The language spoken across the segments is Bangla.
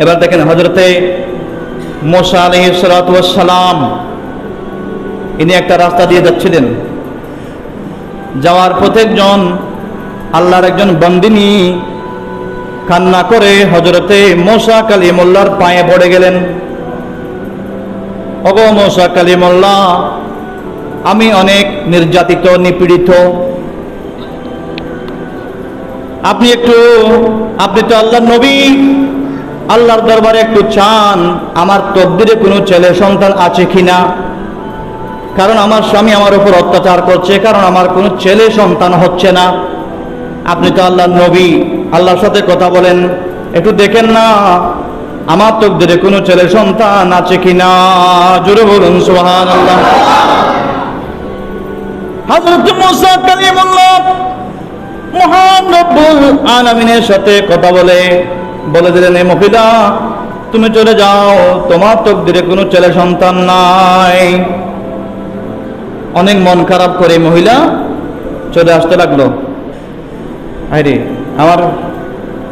এবার দেখেন হযরতে মুসা আলাইহিস সালাতু ওয়াস সালাম ইনি একটা রাস্তা দিয়ে যাচ্ছিলেন। যাওয়ার পথে একজন আল্লাহর একজন বান্দিনী কান্না করে হযরতে মুসা কালিমুল্লাহর পায়ে পড়ে গেলেন। ওগো মুসা কালিমুল্লাহ, আমি অনেক নির্যাতিত নিপীড়িত, আপনি তো আল্লাহর নবী, আল্লাহর দরবারে একটু চান আমার তকদিরে কোনো ছেলে সন্তান আছে কিনা, কারণ আমার স্বামী আমার উপর অত্যাচার করছে, কারণ আমার কোনো ছেলে সন্তান হচ্ছে না। আপনি তো আল্লাহর নবী, আল্লাহর সাথে কথা বলেন, একটু দেখেন না আমার তকদিরে কোনো ছেলে সন্তান আছে কিনা। জোরে বলুন সুবহানাল্লাহ। হযরত মুসা কালিমুল্লাহ মহান রব্বুল আলামিনের সাথে কথা বলে দিলেন, এই মহিলা তুমি চলে যাও, তোমার তকদিরে কোনো ছেলে সন্তান নাই। অনেক মন খারাপ করে মহিলা চলে আসতে লাগলো। আরে আমার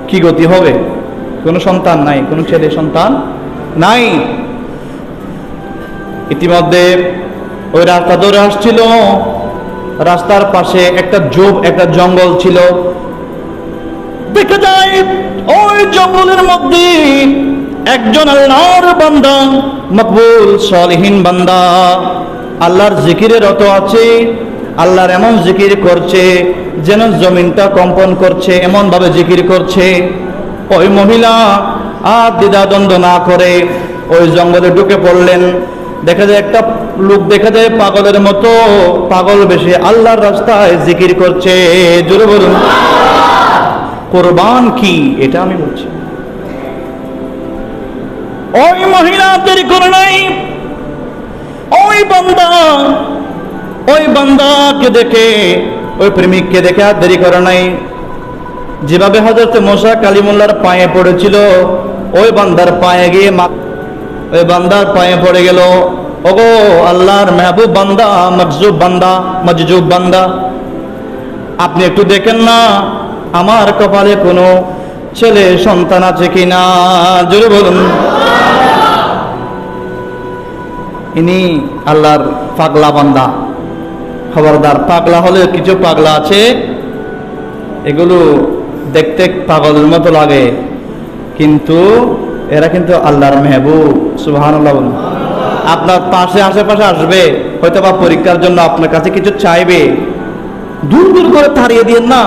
কি গতি হবে, কোনো সন্তান নাই, কোনো ছেলে সন্তান নাই। ইতিমধ্যে ওই রাস্তা ধরে আসছিল, রাস্তার পাশে একটা জঙ্গল ছিল। দেখা যায় ওই জঙ্গলের মধ্যে একজন আল্লাহর বান্দা, মকবুল সালিহিন বান্দা, আল্লাহর জিকিরে রত আছে। আল্লাহর এমন জিকির করছে যেন জমিনটা কম্পন করছে, এমন ভাবে জিকির করছে। ওই মহিলা আর দ্বিধাদ্বন্দ্ব না করে ওই জঙ্গলে ঢুকে পড়লেন। দেখা যায় একটা লোক দেখা যায় পাগলের মতো, পাগল বেশে আল্লাহর রাস্তায় জিকির করছে। জোরে বলুন কোরবান কি, এটা আমি বলছি। ওই মহিলা দেরি করে নাই, ওই বান্দাকে দেখে, ওই প্রেমিককে দেখে আর দেরি করে নাই। যেভাবে হযরত মুসা কালিমুল্লাহর পায়ে পড়েছিল, ওই বান্দার পায়ে গিয়ে ওই বান্দার পায়ে পড়ে গেল। ওগো আল্লাহর মেহবুব বান্দা, মজজুব বান্দা, আপনি একটু দেখেন না আমার কপালে কোনো ছেলে সন্তান আছে কিনা। জোরে বলুন। ইনি আল্লাহর পাগলা বান্দা। খবরদার, পাগলা হলে কিছু পাগলা আছে, এগুলো দেখতে পাগলের মতো লাগে, কিন্তু এরা কিন্তু আল্লাহর মেহবুব। সুবহানাল্লাহ বলুন। আপনার পাশে আশেপাশে আসবে, হয়তো বা পরীক্ষার জন্য আপনার কাছে কিছু চাইবে, দূর দূর করে তাড়িয়ে দিয়েন না।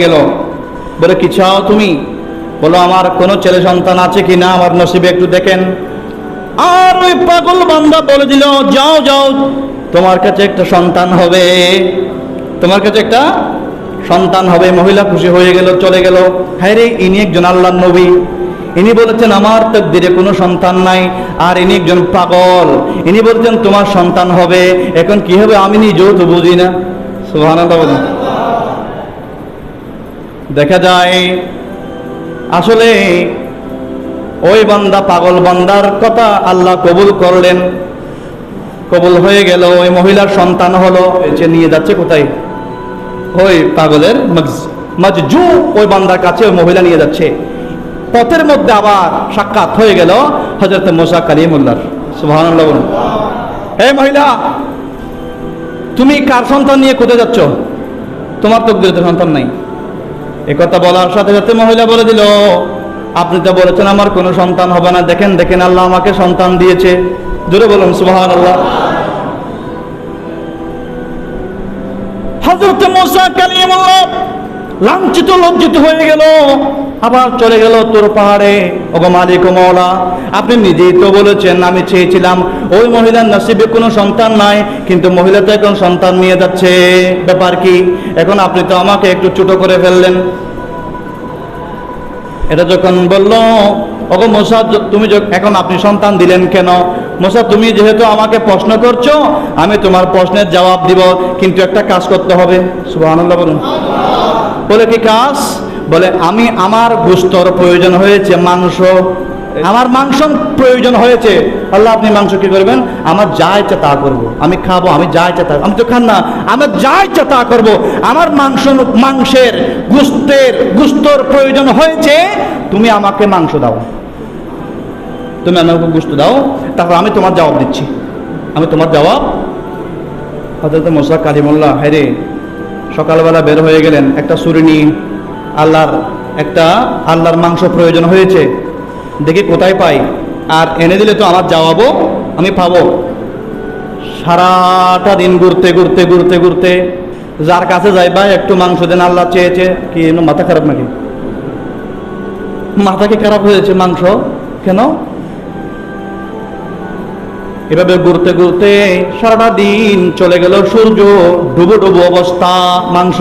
গেল বলে কি চাও তুমি? বলো আমার কোনো ছেলে সন্তান আছে কিনা, আমার নসিবে একটু দেখেন। আর ওই পাগল বান্দা বলে দিল, যাও যাও, তোমার কাছে একটা সন্তান হবে, তোমার কাছে একটা সন্তান হবে। মহিলা খুশি হয়ে গেল, চলে গেল। হ্যাঁ রে, ইনি একজন আল্লাহর নবী, ইনি বলেছেন আমার তাকদীরে কোনো সন্তান নাই, আর ইনি একজন পাগল, ইনি বলছেন তোমার সন্তান হবে। এখন কি হবে আমি নিজেও তো বুঝি না। সুবহানাল্লাহ বলেন। দেখা যায় আসলে ওই বান্দা, পাগল বান্দার কথা আল্লাহ কবুল করলেন, কবুল হয়ে গেল। ওই মহিলার সন্তান হলো। যে নিয়ে যাচ্ছে কোথায়? ওই পাগলের মজজু ওই বান্দার কাছে ওই মহিলা নিয়ে যাচ্ছে। পথের মধ্যে আবার সাক্ষাৎ হয়ে গেল হযরত মুসা কালিমুল্লাহর। সুবহানাল্লাহ বলুন। হে মহিলা, তুমি কার সন্তান নিয়ে কোথায় যাচ্ছ? তোমার তাকদীরে তো সন্তান নাই। এ কথা বলার সাথে সাথে মহিলা বলে দিল, আপনি তো বলেছেন আমার কোনো সন্তান হবে না, দেখেন দেখেন আল্লাহ আমাকে সন্তান দিয়েছে। জোরে বলুন সুবহানাল্লাহ। হযরত মুসা কালিমুল্লাহ লাঞ্ছিত লজ্জিত হয়ে গেল, আবার চলে গেল তোর পাহাড়ে। ওগো মালিক ও মওলা, আপনি নিজেই তো বলেছেন, আমি চেয়েছিলাম ওই মহিলার নসিবে কোনো সন্তান নাই, কিন্তু মহিলা তো এখন সন্তান নিয়ে যাচ্ছে, ব্যাপার কি? এখন আপনি তো আমাকে একটু ছোট করে ফেললেন। এটা যখন বলল, ওগো মুসা, তুমি এখন আপনি সন্তান দিলেন কেন? মুসা, তুমি যেহেতু আমাকে প্রশ্ন করছো, আমি তোমার প্রশ্নের জবাব দিব, কিন্তু একটা কাজ করতে হবে। সুবহানাল্লাহ বলুন। বলে কি কাজ? বলে আমি আমার গোশতর প্রয়োজন হয়েছে, মাংস, আমার মাংস প্রয়োজন হয়েছে, আল্লাহ আপনি মাংস কি করবেন? আমার যা ইচ্ছা তা করবো, আমি খাবো, আমি যা ইচ্ছা তা, আমি তো খান না, আমার যা ইচ্ছা তা করবো। আমার মাংসের গুস্তর প্রয়োজন হয়েছে, তুমি আমাকে মাংস দাও, তুমি আমাকে গোশত দাও, তারপর আমি তোমার জবাব দিচ্ছি, আমি তোমার জবাব। হযরত মুসা কালিমুল্লাহ হেরে সকালবেলা বের হয়ে গেলেন একটা ছুরি নিয়ে। আল্লাহর মাংস প্রয়োজন হয়েছে, দেখি কোথায় পাই, আর এনে দিলে তো আমার জবাবও আমি পাবো। সারাটা দিন ঘুরতে ঘুরতে ঘুরতে ঘুরতে যার কাছে যাই, ভাই একটু মাংস দেন, আল্লাহ চেয়েছে। কি মাথা খারাপ নাকি? মাথা কি খারাপ হয়েছে? মাংস কেন? এভাবে ঘুরতে ঘুরতে সারাটা দিন চলে গেল, সূর্য ডুবো ডুবো অবস্থা, মাংস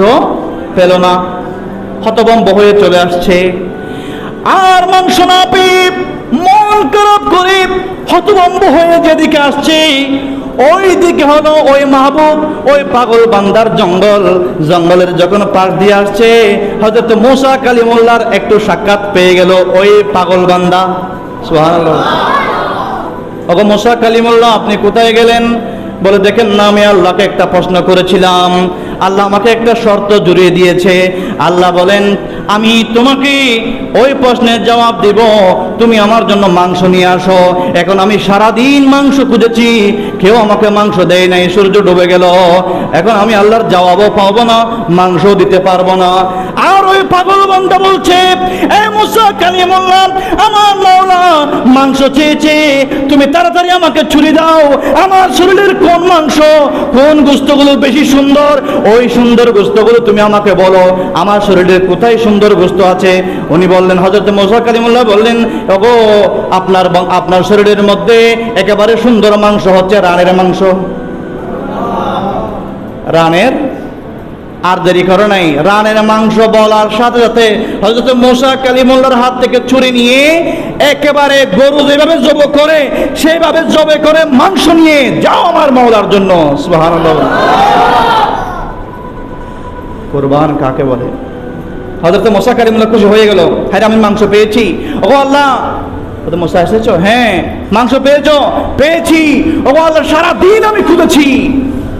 পেল না, হতভম্ব হয়ে চলে আসছে। আর মাংস না পেয়ে মন খারাপ করে হতভম্ব হয়ে যেদিকে আসছে, ওই দিকে হলো ওই মাহবুব, ওই পাগল বান্দার জঙ্গলের যখন পাশ দিয়ে আসছে, হযরত মুসা কালিমুল্লাহর একটু সাক্ষাৎ পেয়ে গেল ওই পাগল বান্দা। সুবহানাল্লাহ। ওগো মুসা কালিমুল্লাহ, আপনি কোথায় গেলেন? বলে, দেখেন না, আমি আল্লাহকে একটা প্রশ্ন করেছিলাম, আল্লাহ আমাকে একটা শর্ত জুড়িয়ে দিয়েছে। আল্লাহ বলেন, আমি তোমাকে ওই প্রশ্নের জবাব দিব, তুমি আমার জন্য মাংস নিয়ে আসো। এখন আমি সারাদিন মাংস খুঁজেছি, কেউ আমাকে মাংস দেয় নাই, সূর্য ডুবে গেল, এখন আমি আল্লাহর জবাবও পাবো না, মাংস দিতে পারবো না। আর ওই পাগল বান্দা বলছে, এ মুসা কালিমুল্লাহ, আমার মাওলা মাংস চেয়েছে, তুমি তাড়াতাড়ি আমাকে ছুরি দাও, আমার শরীরের কোন মাংস, কোন গোশতগুলো বেশি সুন্দর, ওই সুন্দর গোশতগুলো তুমি আমাকে বলো, আমার শরীরের কোথায় সুন্দর গোশত আছে। উনি বললেন, হযরত মুসা কালিমুল্লাহ বললেন, ওগো আপনার শরীরের মধ্যে একেবারে সুন্দর মাংস হচ্ছে রানের মাংস। রানের, আর দেরি করে নাই, রানের মাংস বলার সাথে সাথে হযরত মুসা কালিমুল্লাহর হাত থেকে ছুরি নিয়ে একেবারে গরু যেভাবে জব করে সেইভাবে জবে করে মাংস নিয়ে যাও আমার মাওলার জন্য। সুবহানাল্লাহ। কুরবান কাকে বলে? হযরত মুসা কালিমুল্লাহ খুশি হয়ে গেল, হ্যাঁ আমি মাংস পেয়েছি। ও আল্লাহ, হযরত মুসা এসেছো? হ্যাঁ। মাংস পেয়েছো? পেয়েছি। ও আল্লাহ, সারা দিন আমি খুঁজেছি,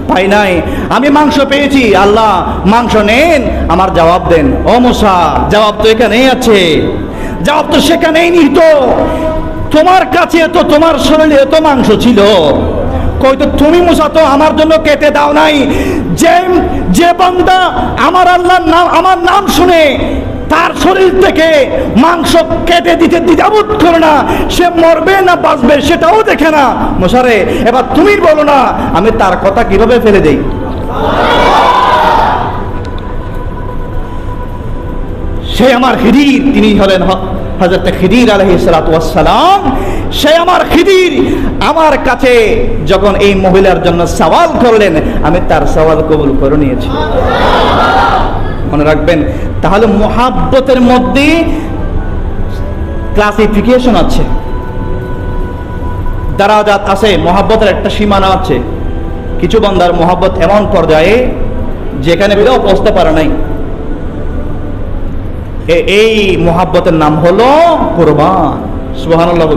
পাই নাই, আমি মাংস পেয়েছি। আল্লাহ, মাংস নেন, আমার জবাব দেন। ও মুসা, জবাব তো এখানেই আছে, জবাব তো সেখানেই নিহিত। তোমার কাছে তো, তোমার শরীরে তো মাংস ছিল, কই তো তুমি মুসা তো আমার জন্য কেটে দাও নাই। যে বান্দা আমার আল্লাহর নাম, আমার নাম শুনে তার শরীর থেকে মাংস কেটে দিতে দ্বিধাবোধ করে না, সে মরবে না বাঁচবে সেটাও দেখে না। মুসারে, এবার তুমি বলো না, আমি তার কথা কিভাবে ফেলে দেই? সে আমার খিদির, তিনি হলেন হযরত খিদির আলাইহিস সালাতু ওয়াস সালাম। সে আমার খিদির আমার কাছে যখন এই মহিলার জন্য সওয়াল করলেন, আমি তার সওয়াল কবুল করে নিয়েছি। মনে রাখবেন, তাহলে মুহাব্বতের মধ্যে ক্লাসিফিকেশন আছে, দারাজাত আছে, মুহাব্বতের একটা সীমানা আছে। কিছু বান্দার মুহাব্বত এমন পর্যায়ে যেখানে কেউ পৌঁছতে পারে নাই, এই মুহাব্বতের নাম হলো কুরবান। সুবহানাল্লাহ।